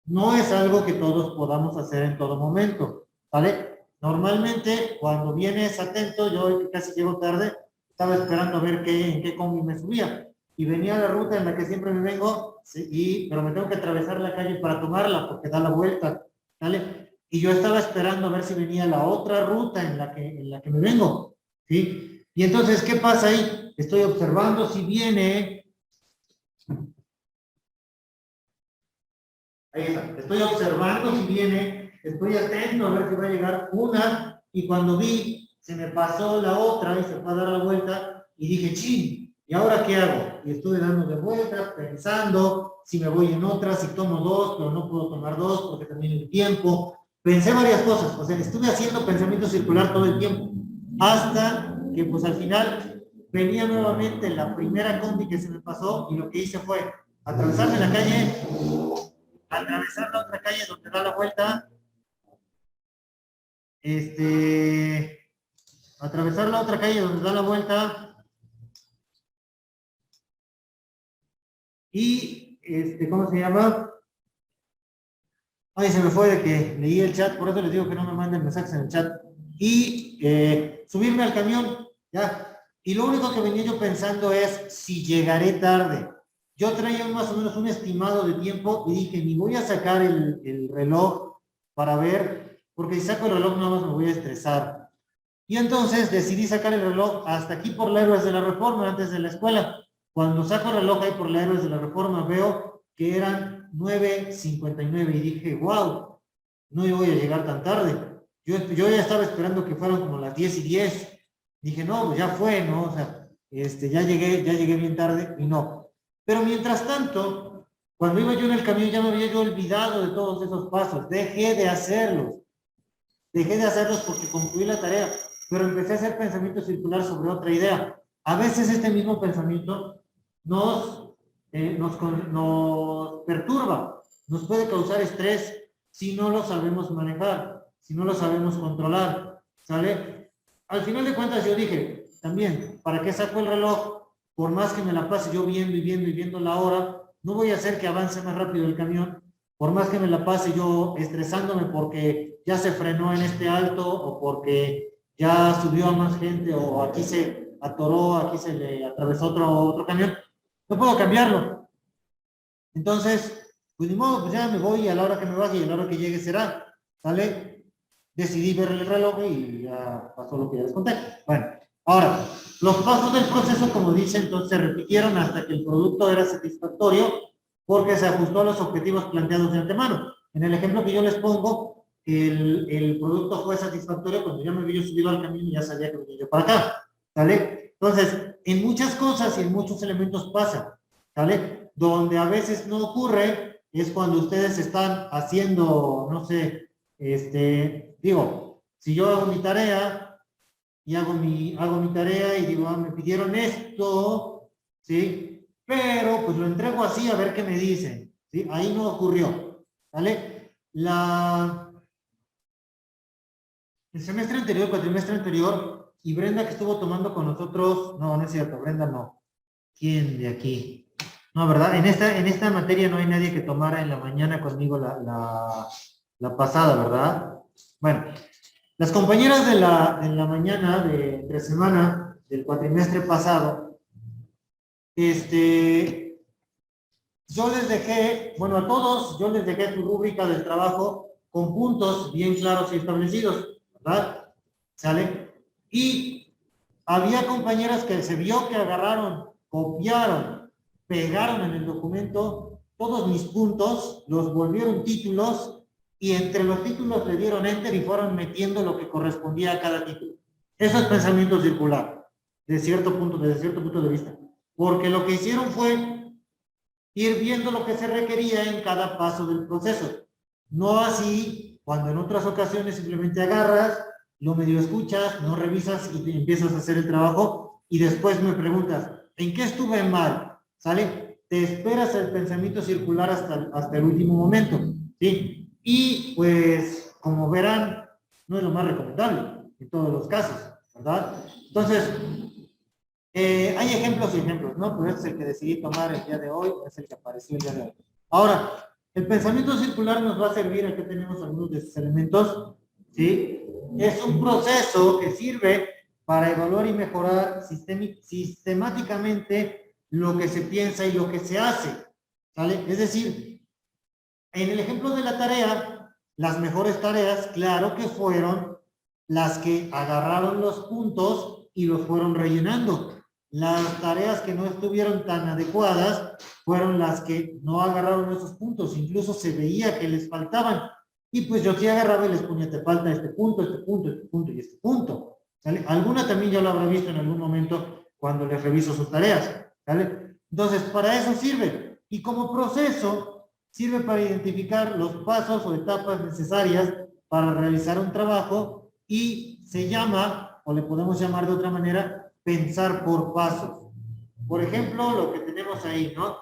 no es algo que todos podamos hacer en todo momento, ¿vale? Normalmente, cuando vienes atento, yo hoy que casi llego tarde, estaba esperando a ver en qué combi me subía. Y venía la ruta en la que siempre me vengo, sí, pero me tengo que atravesar la calle para tomarla, porque da la vuelta, ¿vale? Y yo estaba esperando a ver si venía la otra ruta en la que me vengo, ¿sí? Y entonces, ¿qué pasa ahí? Estoy observando si viene. Ahí está. Estoy observando si viene, estoy atento a ver si va a llegar una, y cuando vi, se me pasó la otra y se fue a dar la vuelta, y dije, chin, ¿y ahora qué hago? Y estuve dando de vueltas, pensando si me voy en otra, si tomo dos, pero no puedo tomar dos porque termina el tiempo. Pensé varias cosas, o sea, estuve haciendo pensamiento circular todo el tiempo, hasta que pues al final venía nuevamente la primera combi que se me pasó, y lo que hice fue atravesarme la calle, atravesar la otra calle donde da la vuelta, atravesar la otra calle donde da la vuelta, y, ¿cómo se llama? Ay, se me fue de que leí el chat, por eso les digo que no me manden mensajes en el chat, y subirme al camión, ya, y lo único que venía yo pensando es si llegaré tarde. Yo traía más o menos un estimado de tiempo y dije, ni voy a sacar el reloj para ver, porque si saco el reloj nada más me voy a estresar. Y entonces decidí sacar el reloj hasta aquí por la Héroes de la Reforma, antes de la escuela. Cuando saco el reloj ahí por la Héroes de la Reforma, veo que eran 9:59 y dije, wow, no voy a llegar tan tarde. Yo ya estaba esperando que fueran como las 10:10. Dije, no, pues ya fue, ¿no? O sea, ya llegué bien tarde, y no. Pero mientras tanto, cuando iba yo en el camión ya me había yo olvidado de todos esos pasos. Dejé de hacerlos porque concluí la tarea, pero empecé a hacer pensamiento circular sobre otra idea. A veces este mismo pensamiento nos perturba, nos puede causar estrés si no lo sabemos manejar, si no lo sabemos controlar, ¿sale? Al final de cuentas yo dije, también, ¿para qué saco el reloj? Por más que me la pase yo viendo y viendo y viendo la hora, no voy a hacer que avance más rápido el camión. Por más que me la pase yo estresándome porque ya se frenó en este alto, o porque ya subió a más gente, o aquí se atoró, aquí se le atravesó otro camión, no puedo cambiarlo. Entonces, pues ni modo, pues ya me voy a la hora que me baje y a la hora que llegue será, ¿vale? Decidí ver el reloj y ya pasó lo que ya les conté. Bueno, ahora, los pasos del proceso, como dice, entonces se repitieron hasta que el producto era satisfactorio porque se ajustó a los objetivos planteados de antemano. En el ejemplo que yo les pongo, el producto fue satisfactorio cuando ya me vi yo subido al camino y ya sabía que venía yo para acá, ¿vale? Entonces, en muchas cosas y en muchos elementos pasa, ¿vale? Donde a veces no ocurre es cuando ustedes están haciendo, no sé, digo, si yo hago mi tarea y hago mi tarea y digo, me pidieron esto, ¿sí? Pero pues lo entrego así a ver qué me dicen, ¿sí? Ahí no ocurrió, ¿vale? El semestre anterior, cuatrimestre anterior, y Brenda que estuvo tomando con nosotros, no es cierto, Brenda no. ¿Quién de aquí? No, ¿verdad? En esta materia no hay nadie que tomara en la mañana conmigo la pasada, ¿verdad? Bueno, las compañeras de la mañana de entre semana del cuatrimestre pasado, yo les dejé, bueno, a todos, yo les dejé su rúbrica del trabajo con puntos bien claros y establecidos, ¿verdad? ¿Sale? Y había compañeras que se vio que agarraron, copiaron, pegaron en el documento todos mis puntos, los volvieron títulos, y entre los títulos le dieron enter y fueron metiendo lo que correspondía a cada título. Eso es pensamiento circular, desde cierto punto de vista. Porque lo que hicieron fue ir viendo lo que se requería en cada paso del proceso. No así, cuando en otras ocasiones simplemente agarras, lo medio escuchas, no revisas y empiezas a hacer el trabajo y después me preguntas, ¿en qué estuve mal? ¿Sale? Te esperas el pensamiento circular hasta el último momento, ¿sí? Y pues, como verán, no es lo más recomendable en todos los casos, ¿verdad? Entonces, hay ejemplos y ejemplos, ¿no? Pero este es el que decidí tomar el día de hoy, es el que apareció el día de hoy. Ahora, el pensamiento circular nos va a servir, aquí tenemos algunos de sus elementos, ¿sí? Es un proceso que sirve para evaluar y mejorar sistemáticamente lo que se piensa y lo que se hace, ¿vale? Es decir, en el ejemplo de la tarea, las mejores tareas, claro que fueron las que agarraron los puntos y los fueron rellenando. Las tareas que no estuvieron tan adecuadas fueron las que no agarraron esos puntos, incluso se veía que les faltaban. Y pues yo sí agarraba y les ponía, te falta este punto, este punto, este punto y este punto. ¿Sale? Alguna también ya lo habrá visto en algún momento cuando les reviso sus tareas. ¿Sale? Entonces, para eso sirve. Y como proceso, sirve para identificar los pasos o etapas necesarias para realizar un trabajo y se llama, o le podemos llamar de otra manera, pensar por pasos. Por ejemplo, lo que tenemos ahí, ¿no?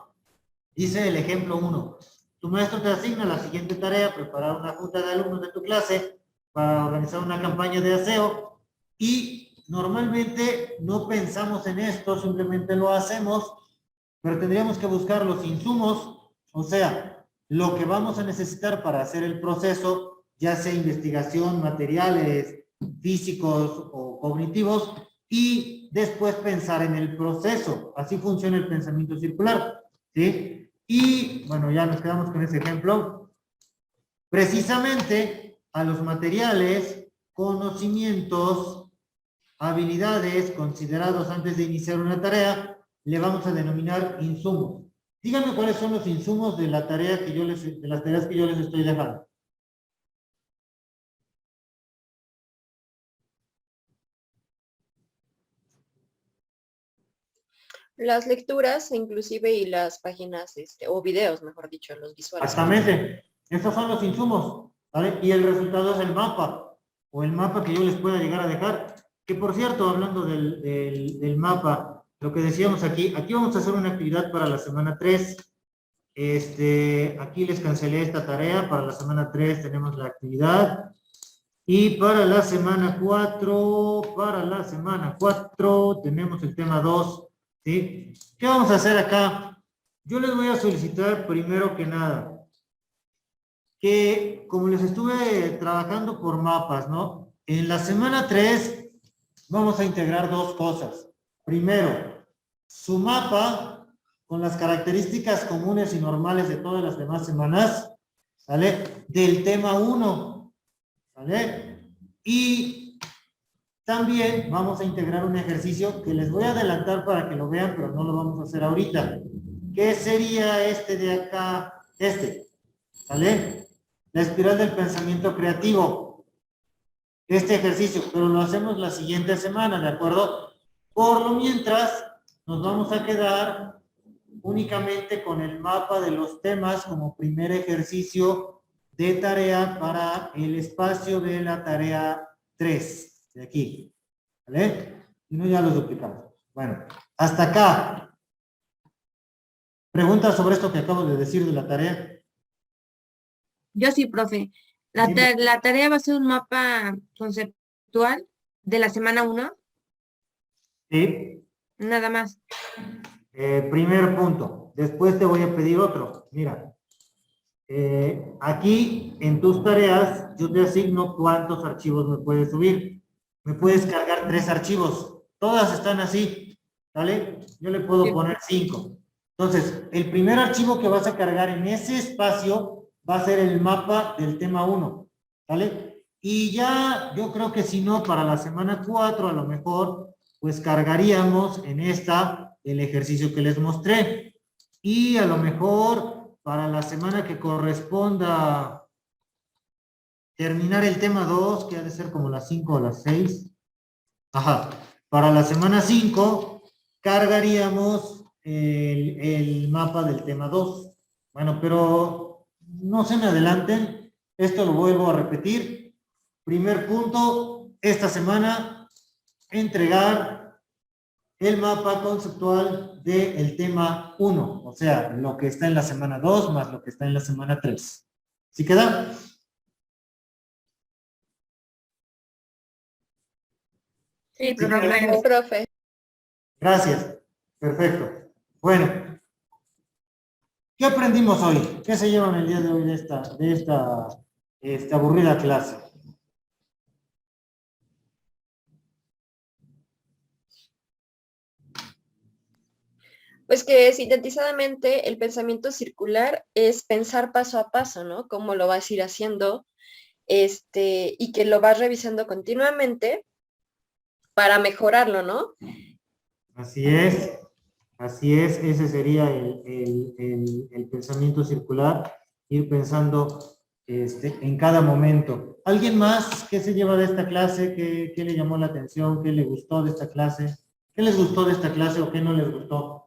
Dice el ejemplo 1. Tu maestro te asigna la siguiente tarea, preparar una junta de alumnos de tu clase para organizar una campaña de aseo y normalmente no pensamos en esto, simplemente lo hacemos, pero tendríamos que buscar los insumos, o sea, lo que vamos a necesitar para hacer el proceso, ya sea investigación, materiales físicos o cognitivos, y después pensar en el proceso. Así funciona el pensamiento circular, ¿sí? Y bueno, ya nos quedamos con ese ejemplo. Precisamente a los materiales, conocimientos, habilidades considerados antes de iniciar una tarea, le vamos a denominar insumos. Díganme cuáles son los insumos de la tarea que de las tareas que yo les estoy dejando. Las lecturas, inclusive, y las páginas, o videos, mejor dicho, los visuales. Exactamente. Estos son los insumos, ¿vale? Y el resultado es el mapa, o el mapa que yo les pueda llegar a dejar. Que por cierto, hablando del mapa, lo que decíamos aquí vamos a hacer una actividad para la semana 3. Aquí les cancelé esta tarea, para la semana 3 tenemos la actividad. Y para la semana 4, tenemos el tema 2, ¿sí? ¿Qué vamos a hacer acá? Yo les voy a solicitar primero que nada que, como les estuve trabajando por mapas, ¿no? En la semana 3 vamos a integrar dos cosas. Primero, su mapa con las características comunes y normales de todas las demás semanas, ¿vale? Del tema 1, ¿vale? Y también vamos a integrar un ejercicio que les voy a adelantar para que lo vean, pero no lo vamos a hacer ahorita. ¿Qué sería este de acá? ¿Vale? La espiral del pensamiento creativo. Este ejercicio, pero lo hacemos la siguiente semana, ¿de acuerdo? Por lo mientras, nos vamos a quedar únicamente con el mapa de los temas como primer ejercicio de tarea para el espacio de la tarea 3, de aquí. ¿Vale? Y no, ya los duplicamos. Bueno, hasta acá. ¿Preguntas sobre esto que acabo de decir de la tarea? Yo sí, profe. La tarea va a ser un mapa conceptual de la semana 1, Sí. nada más. Primer punto. Después te voy a pedir otro. Mira. Aquí en tus tareas yo te asigno cuántos archivos me puedes subir. Me puedes cargar 3 archivos. Todas están así. ¿Vale? Yo le puedo poner 5. Entonces, el primer archivo que vas a cargar en ese espacio va a ser el mapa del tema 1, ¿vale? Y ya, yo creo que si no, para la semana 4, a lo mejor, pues cargaríamos en esta el ejercicio que les mostré. Y a lo mejor, para la semana que corresponda terminar el tema 2, que ha de ser como las 5 o las 6. Ajá. Para la semana 5, cargaríamos el mapa del tema 2. Bueno, pero no se me adelanten, esto lo vuelvo a repetir. Primer punto, esta semana, entregar el mapa conceptual del tema 1, o sea, lo que está en la semana 2 más lo que está en la semana 3. ¿Sí queda? Sí, Sí, profe. Profe. Gracias. Perfecto. Bueno, ¿qué aprendimos hoy? ¿Qué se llevan el día de hoy de esta aburrida clase? Pues que sintetizadamente el pensamiento circular es pensar paso a paso, ¿no? Cómo lo vas a ir haciendo, y que lo vas revisando continuamente para mejorarlo, ¿no? Así es, ese sería el pensamiento circular, ir pensando en cada momento. ¿Alguien más qué se lleva de esta clase? ¿Qué le llamó la atención? ¿Qué le gustó de esta clase? ¿Qué les gustó de esta clase o qué no les gustó?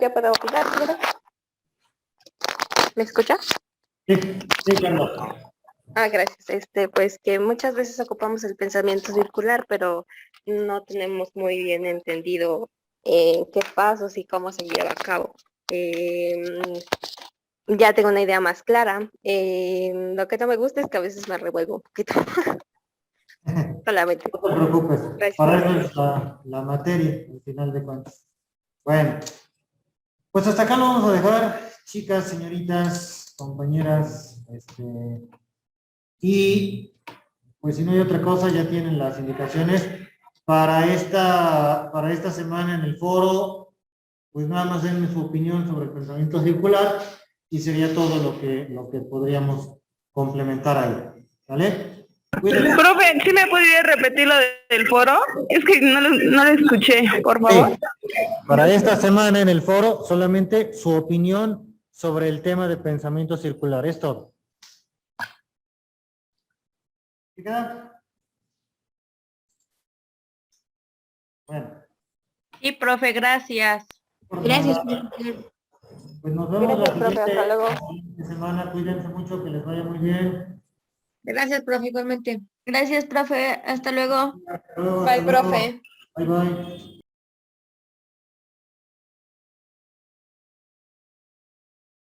¿Qué puedo opinar, profe? ¿Me escucha? Sí, sí, Carlos. Ah, gracias. Pues que muchas veces ocupamos el pensamiento circular, pero no tenemos muy bien entendido qué pasos y cómo se lleva a cabo. Ya tengo una idea más clara. Lo que no me gusta es que a veces me revuelvo un poquito. Solamente. No te preocupes, Gracias. para eso es la materia, al final de cuentas. Bueno, pues hasta acá lo vamos a dejar, chicas, señoritas, compañeras, y pues si no hay otra cosa, ya tienen las indicaciones para esta semana en el foro. Pues nada más denme su opinión sobre el pensamiento circular y sería todo lo que podríamos complementar ahí. ¿Vale? Cuídense. Profe, ¿sí me podría repetir lo del foro? Es que no lo escuché, por favor. Sí, para esta semana en el foro, solamente su opinión sobre el tema de pensamiento circular. Es todo. ¿Sí queda? Bueno. Sí, profe, gracias. Por Gracias, nada. profesor. Pues nos vemos Gracias, profe. Hasta luego. la siguiente semana. Cuídense mucho, que les vaya muy bien. Gracias, profe, igualmente. Gracias, profe. Hasta luego. Hasta luego, Bye, hasta luego. profe. Bye, bye.